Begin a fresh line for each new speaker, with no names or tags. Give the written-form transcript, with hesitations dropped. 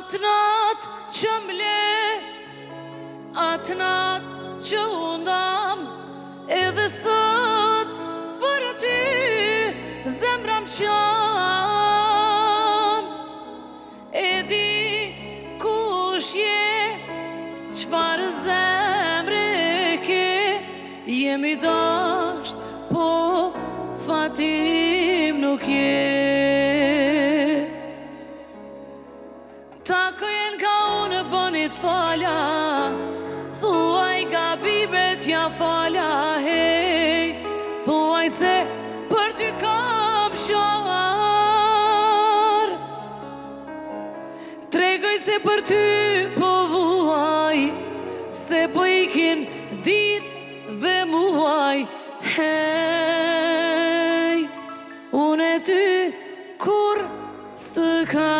Atë natë që m'le, atë natë që undam, edhe sot për ty zemra m'qam. E di kush je, qfar zemre ke, jemi dasht, po fatim nuk je. Takojen ka unë bënit falja, thuaj gabibet ja falja, hej. Thuaj se për ty kam qar, tregoj se për ty po vuaj, se po ikin dit dhe muaj, hej. Unë e ty kur s'të kam